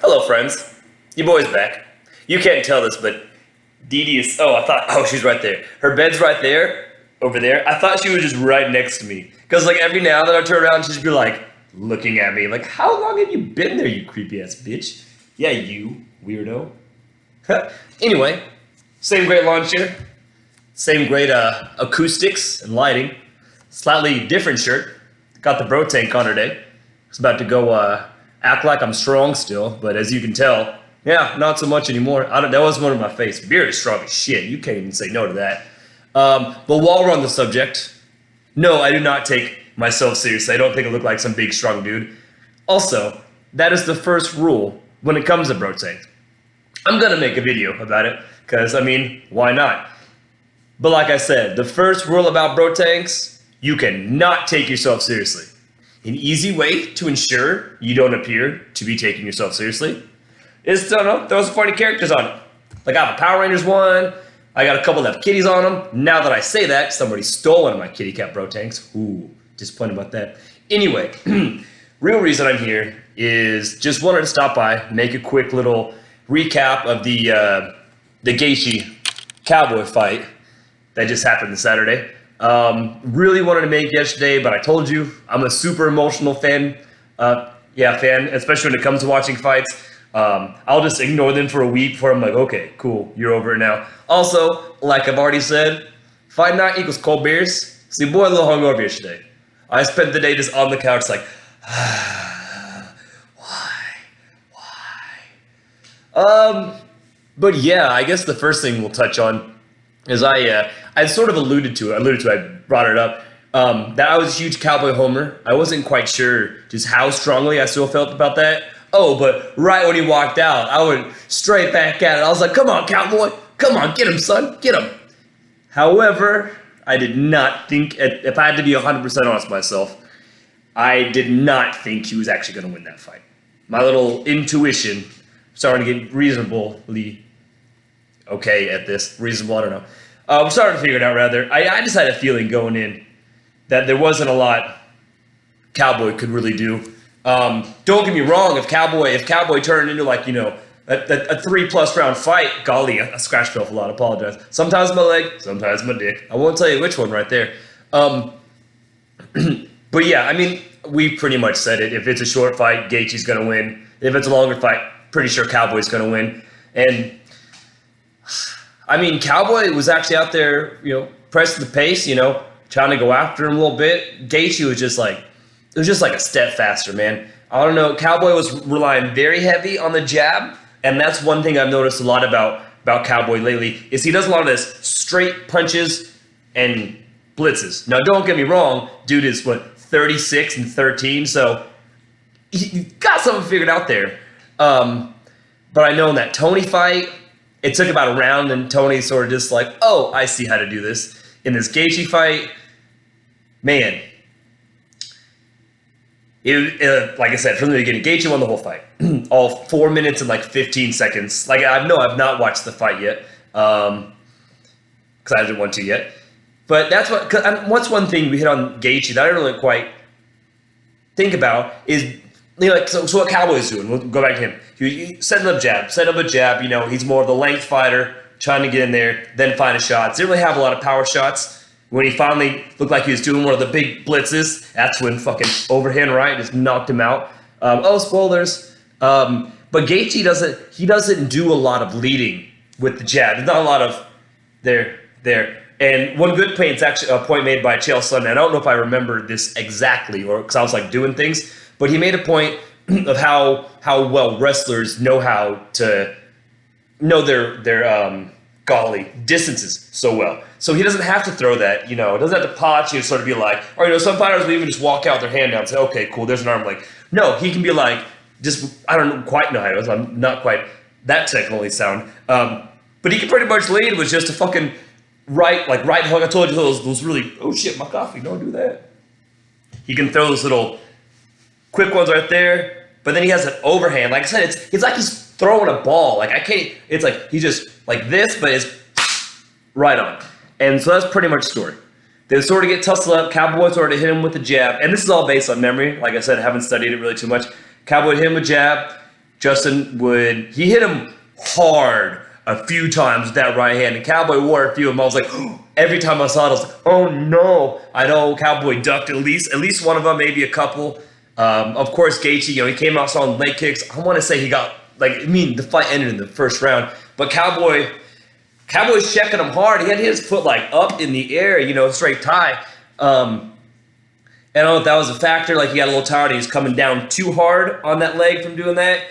Hello, friends. Your boy's back. You can't tell this, but Dee Dee is. Oh, she's right there. Her bed's right there, over there. I thought she was just right next to me. Because, like, every now and then I turn around, she'd be like, looking at me, like, how long have you been there, you creepy ass bitch? Yeah, you weirdo. Anyway, same great lawn chair, same great acoustics and lighting. Slightly different shirt. Got the bro tank on today. Was about to go act like I'm strong still, but as you can tell, yeah, not so much anymore. That wasn't one of my face. Beard is strong as shit. You can't even say no to that. But while we're on the subject, no, I do not take myself seriously. I don't think I look like some big strong dude. Also, that is the first rule when it comes to bro tank. I'm gonna make a video about it because, I mean, why not? But like I said, the first rule about bro tanks, you cannot take yourself seriously. An easy way to ensure you don't appear to be taking yourself seriously is to throw some funny characters on it. Like I have a Power Rangers one, I got a couple that have kitties on them. Now that I say that, somebody stole one of my kitty cat bro tanks. Ooh, disappointed about that. Anyway, real reason I'm here is just wanted to stop by, make a quick little recap of the Gaethje Cowboy fight that just happened this Saturday. Really wanted to make it yesterday, but I told you I'm a super emotional fan. Fan, especially when it comes to watching fights. I'll just ignore them for a week before I'm like, okay, cool, you're over it now. Also, like I've already said, fight night equals cold beers. So your boy a little hungover yesterday. I spent the day just on the couch like, why? But yeah, I guess the first thing we'll touch on is I sort of alluded to it, I brought it up, that I was a huge Cowboy homer. I wasn't quite sure just how strongly I still felt about that. Oh, but right when he walked out, I went straight back at it. I was like, come on, Cowboy. Come on, get him, son. Get him. However, I did not think, if I had to be 100% honest with myself, I did not think he was actually going to win that fight. My little intuition starting to get reasonably okay at this. Reasonable, I don't know. I'm starting to figure it out, rather. I just had a feeling going in that there wasn't a lot Cowboy could really do. Don't get me wrong, if Cowboy turned into, like, you know, a 3+ round fight, golly, I scratched myself a lot, I apologize. Sometimes my leg, sometimes my dick. I won't tell you which one right there. But yeah, I mean, we pretty much said it. If it's a short fight, Gaethje's going to win. If it's a longer fight, pretty sure Cowboy's going to win. And I mean, Cowboy was actually out there, you know, pressing the pace, you know, trying to go after him a little bit. Gaethje was just like, it was just like a step faster, man. I don't know. Cowboy was relying very heavy on the jab, and that's one thing I've noticed a lot about Cowboy lately is he does a lot of this straight punches and blitzes. Now, don't get me wrong, dude is 36 and 13, so he got something figured out there. But I know in that Tony fight, it took about a round, and Tony sort of just like, oh, I see how to do this. In this Gaethje fight, man, like I said, from the beginning, Gaethje won the whole fight. All 4 minutes and like 15 seconds. Like, I've not watched the fight yet, because I haven't want to yet. But that's what's one thing we hit on Gaethje that I don't really quite think about is, you know, like, so what Cowboy's doing. We'll go back to him. He set up a jab. You know, he's more of the length fighter, trying to get in there, then find a shot. Didn't really have a lot of power shots. When he finally looked like he was doing one of the big blitzes, that's when fucking overhand right just knocked him out. Spoilers. But Gaethje doesn't do a lot of leading with the jab. There's not a lot of there. And one good point, it's actually a point made by Chael Sonnen. I don't know if I remember this exactly, or because I was like doing things, but he made a point of how well wrestlers know how to know their distances so well. So he doesn't have to throw that, you know, doesn't have to potch and sort of be like, or, you know, some fighters will even just walk out with their hand down and say, okay, cool, there's an arm. Like, no, he can be like, just, I don't quite know how it is. I'm not quite that technically sound. But he can pretty much lead with just a fucking right hook. I told you those really, oh shit, my coffee, don't do that. He can throw those little quick ones right there, but then he has an overhand. Like I said, it's like he's throwing a ball. Like, I can't, it's like he's just like this, but it's right on. And so that's pretty much the story. They sort of get tussled up. Cowboy sort of hit him with the jab. And this is all based on memory. Like I said, I haven't studied it really too much. Cowboy hit him with jab. he hit him hard a few times with that right hand, and Cowboy wore a few of them. I was like, every time I saw it, I was like, oh no. I know Cowboy ducked at least one of them, maybe a couple. Of course, Gaethje, he came out strong leg kicks. I want to say he got, the fight ended in the first round, but Cowboy's checking him hard. He had his foot up in the air, straight tie. And I don't know if that was a factor. He got a little tired. He was coming down too hard on that leg from doing that.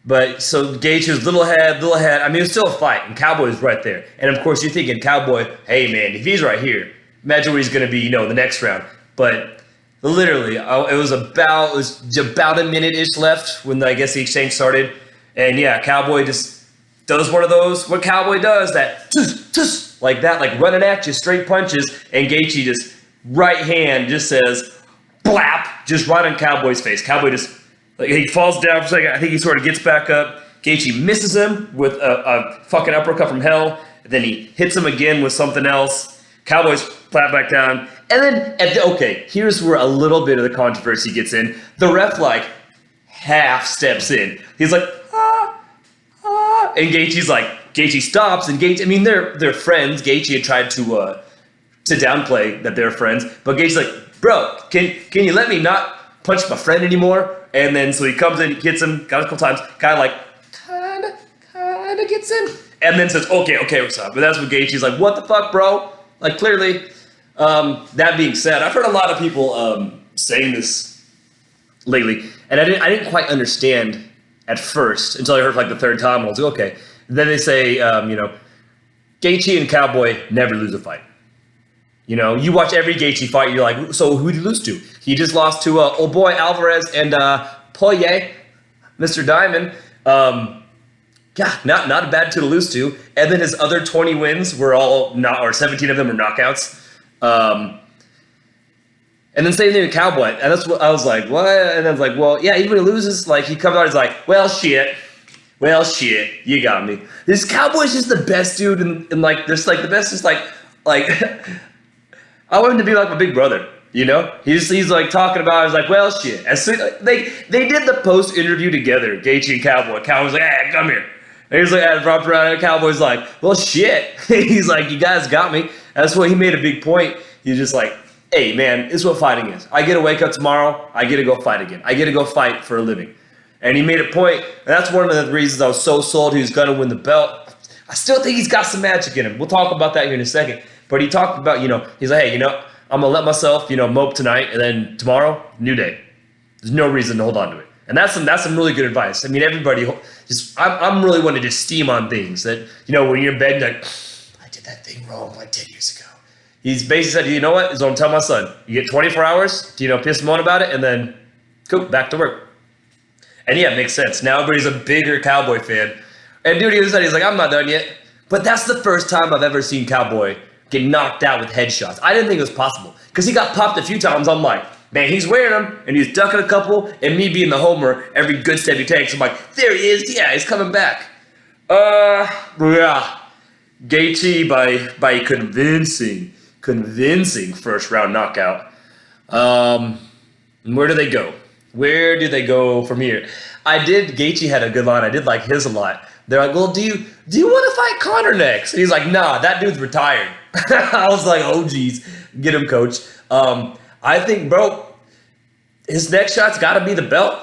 But so Gaethje was little ahead. I mean, it was still a fight, and Cowboy was right there. And of course, you're thinking Cowboy, hey man, if he's right here, imagine where he's going to be, the next round. But literally, it was about a minute-ish left when I guess the exchange started. And yeah, Cowboy just does one of those. What Cowboy does, that like that, running at you, straight punches, and Gaethje just right hand just says, blap, just right on Cowboy's face. Cowboy just, he falls down for a second. I think he sort of gets back up. Gaethje misses him with a fucking uppercut from hell. Then he hits him again with something else. Cowboy's flat back down. And then, here's where a little bit of the controversy gets in. The ref, half steps in. He's like, and Gaethje stops, and they're friends. Gaethje had tried to downplay that they're friends, but Gaethje's like, bro, can you let me not punch my friend anymore? And then so he comes in, hits him, got a couple times, kinda gets in, and then says, okay, what's up? But that's what Gaethje's like, what the fuck, bro? Clearly. That being said, I've heard a lot of people saying this lately, and I didn't quite understand at first until I heard the third time. I was like, okay. Then they say, Gaethje and Cowboy never lose a fight. You watch every Gaethje fight, you're like, so who'd he lose to? He just lost to old boy Alvarez and Poirier, Mr. Diamond. Yeah, not a bad two to lose to. And then his other 20 wins were all 17 of them were knockouts. And then same thing with Cowboy. And that's what I was like, what? And I was like, well, yeah, even when he loses, he comes out, he's like, well, shit, you got me. This Cowboy's just the best dude, and there's the best, just I want him to be like my big brother, He's talking about, I was like, well, shit. As soon they did the post interview together, Gaethje and Cowboy. Cowboy's like, hey, come here. And he's like, dropped around, and Cowboy's like, well, shit. He's like, you guys got me. That's what he made a big point. He's just like, hey, man, this is what fighting is. I get to wake up tomorrow. I get to go fight again. I get to go fight for a living. And he made a point, and that's one of the reasons I was so sold he was going to win the belt. I still think he's got some magic in him. We'll talk about that here in a second. But he talked about, he's like, hey, I'm going to let myself, mope tonight, and then tomorrow, new day. There's no reason to hold on to it. And that's some really good advice. I mean, everybody I'm really one to just steam on things that, when you're in bed, you're like, I did that thing wrong 10 years ago. He's basically said, you know what? He's going to tell my son, you get 24 hours to, piss him on about it, and then go back to work. And yeah, it makes sense. Now everybody's a bigger Cowboy fan. And dude, he's like, I'm not done yet. But that's the first time I've ever seen Cowboy get knocked out with headshots. I didn't think it was possible. Because he got popped a few times. I'm like, man, he's wearing them, and he's ducking a couple, and me being the homer, every good step he takes, I'm like, there he is. Yeah, he's coming back. Yeah. Gaethje by convincing first round knockout. Where do they go? Where do they go from here? Gaethje had a good line. I did like his a lot. They're like, well, do you want to fight Conor next? And he's like, nah, that dude's retired. I was like, oh, geez. Get him, coach. I think, bro, his next shot's got to be the belt.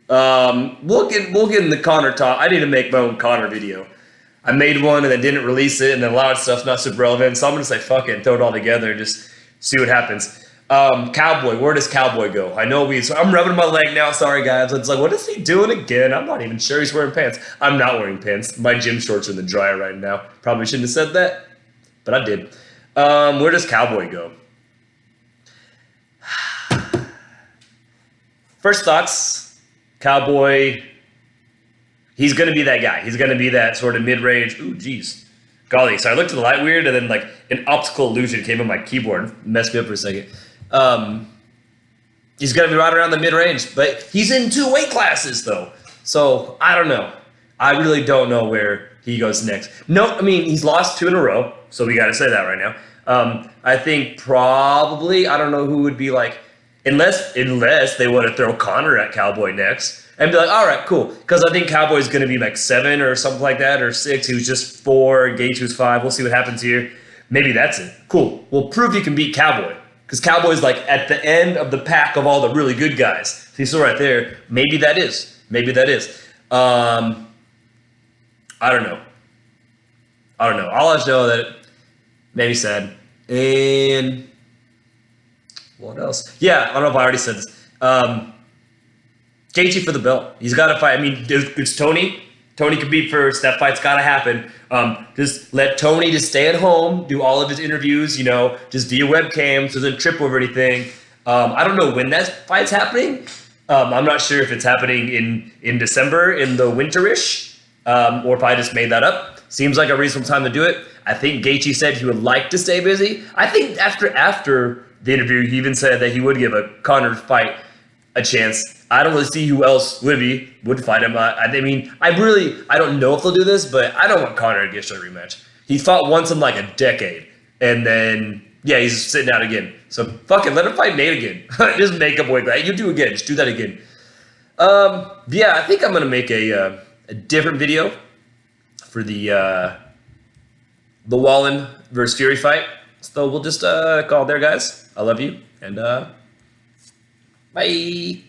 We'll get in the Conor talk. I need to make my own Conor video. I made one and then didn't release it, and then a lot of stuff's not super relevant. So I'm going to say, fuck it, and throw it all together and just see what happens. Cowboy, where does Cowboy go? I know I'm rubbing my leg now. Sorry, guys. It's like, what is he doing again? I'm not even sure he's wearing pants. I'm not wearing pants. My gym shorts are in the dryer right now. Probably shouldn't have said that, but I did. Where does Cowboy go? First thoughts, Cowboy, he's going to be that guy. He's going to be that sort of mid-range. Ooh, geez. Golly. So I looked at the light weird, and then an optical illusion came on my keyboard and messed me up for a second. He's going to be right around the mid-range, but he's in 2 weight classes, though. So I don't know. I really don't know where he goes next. No, I mean, he's lost 2 in a row, so we got to say that right now. I think probably, I don't know who would be Unless they want to throw Connor at Cowboy next and be like, all right, cool. Because I think Cowboy's going to be like 7 or something like that, or 6. He was just 4, and Gaethje was 5. We'll see what happens here. Maybe that's it. Cool. We'll prove you can beat Cowboy. Because Cowboy's like at the end of the pack of all the really good guys. He's still right there. Maybe that is. Maybe that is. I don't know. I'll just know that it made me sad. And what else? Yeah, I don't know if I already said this. Gaethje for the belt. He's got to fight. I mean, it's Tony. Tony can beat first. That fight's got to happen. Just let Tony just stay at home, do all of his interviews, just via webcam so doesn't trip over anything. I don't know when that fight's happening. I'm not sure if it's happening in December, in the winterish, or if I just made that up. Seems like a reasonable time to do it. I think Gaethje said he would like to stay busy. I think after the interview, he even said that he would give a Conor fight a chance. I don't really see who else would fight him. I don't know if they'll do this, but I don't want Conor to get a rematch. He fought once in like a decade, and then he's sitting out again. So fuck it, let him fight Nate again. Just make him wait. You do again. Just do that again. I think I'm gonna make a different video for the Wallen versus Fury fight. So we'll just call it there, guys. I love you, and bye.